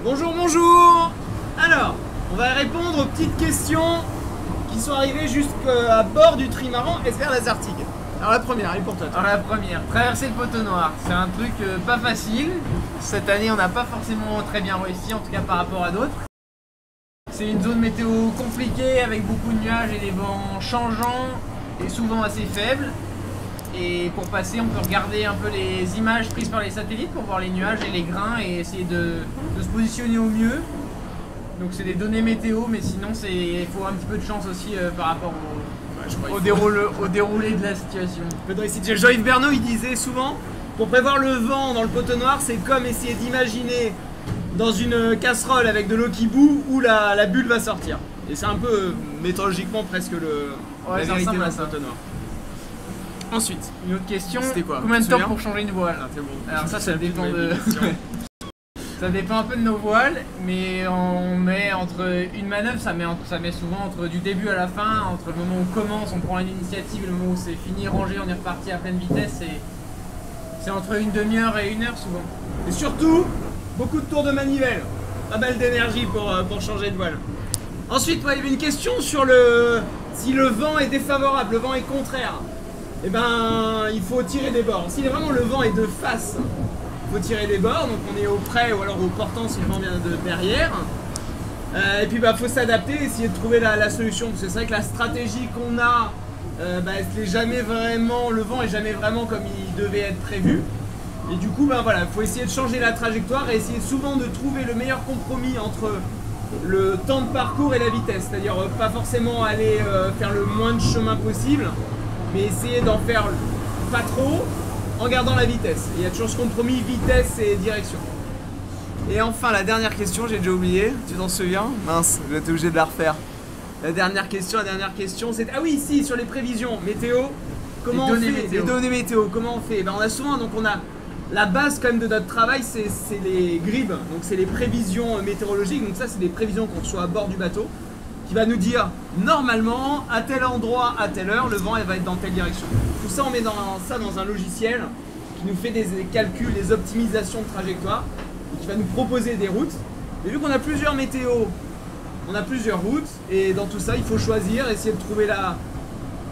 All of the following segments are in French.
Bonjour, bonjour. Alors, on va répondre aux petites questions qui sont arrivées jusqu'à bord du trimaran SVR Lazartigue. Alors la première, elle est pour toi. Alors la première, traverser le poteau noir, c'est un truc pas facile. Cette année, on n'a pas forcément très bien réussi, en tout cas par rapport à d'autres. C'est une zone météo compliquée avec beaucoup de nuages et des vents changeants et souvent assez faibles. Et pour passer, on peut regarder un peu les images prises par les satellites pour voir les nuages et les grains et essayer de se positionner au mieux. Donc c'est des données météo, mais sinon il faut un petit peu de chance aussi par rapport au déroulé de la situation. Jean-Yves Bernot, il disait souvent, pour prévoir le vent dans le poteau noir, c'est comme essayer d'imaginer dans une casserole avec de l'eau qui bout où la bulle va sortir. Et c'est un peu météorologiquement presque la vérité dans le poteau noir. Ensuite, une autre question, quoi? Combien de temps pour changer une voile? Bon. Alors ça dépend de... Ça dépend un peu de nos voiles, mais on met entre une manœuvre, ça met souvent entre du début à la fin, entre le moment où on commence, on prend une initiative, et le moment où c'est fini, rangé, on est reparti à pleine vitesse, c'est entre une demi-heure et 1 heure souvent. Et surtout, beaucoup de tours de manivelle, pas mal d'énergie pour changer de voile. Ensuite, il y avait une question sur si le vent est défavorable, le vent est contraire. Eh ben, il faut tirer des bords. Si vraiment le vent est de face, il faut tirer des bords, donc on est au près ou alors au portant si le vent vient de derrière. Et puis il faut s'adapter, essayer de trouver la solution. Parce que c'est vrai que la stratégie qu'on a, c'est jamais vraiment, le vent est jamais vraiment comme il devait être prévu. Et du coup, voilà, il faut essayer de changer la trajectoire et essayer souvent de trouver le meilleur compromis entre le temps de parcours et la vitesse. C'est-à-dire pas forcément aller faire le moins de chemin possible, mais essayer d'en faire pas trop en gardant la vitesse. Et il y a toujours ce compromis vitesse et direction. Et enfin, la dernière question, j'ai déjà oublié, tu t'en souviens? Mince, je vais être obligé de la refaire. La dernière question, c'est... Ah oui, si, sur les prévisions météo, comment on fait? Les données météo, comment on fait? On a souvent, donc on a la base quand même de notre travail, c'est les GRIB, donc c'est les prévisions météorologiques, donc ça c'est des prévisions qu'on reçoit à bord du bateau, qui va nous dire normalement à tel endroit, à telle heure, le vent va être dans telle direction. Tout ça, on met ça dans un logiciel qui nous fait des calculs, des optimisations de trajectoire, et qui va nous proposer des routes. Et vu qu'on a plusieurs météos, on a plusieurs routes, et dans tout ça, il faut choisir, essayer de trouver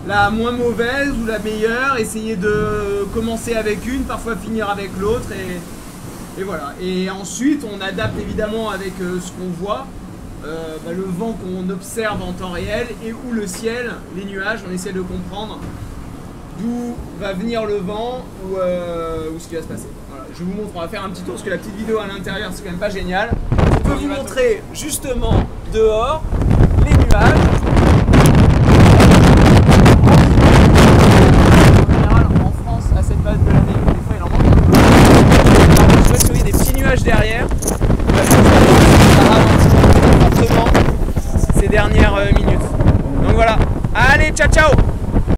la moins mauvaise ou la meilleure, essayer de commencer avec une, parfois finir avec l'autre, et voilà. Et ensuite, on adapte évidemment avec ce qu'on voit. Le vent qu'on observe en temps réel et où le ciel, les nuages, on essaie de comprendre d'où va venir le vent ou ce qui va se passer. Voilà, je vous montre, on va faire un petit tour parce que la petite vidéo à l'intérieur c'est quand même pas génial. Je peux vous montrer justement dehors les nuages.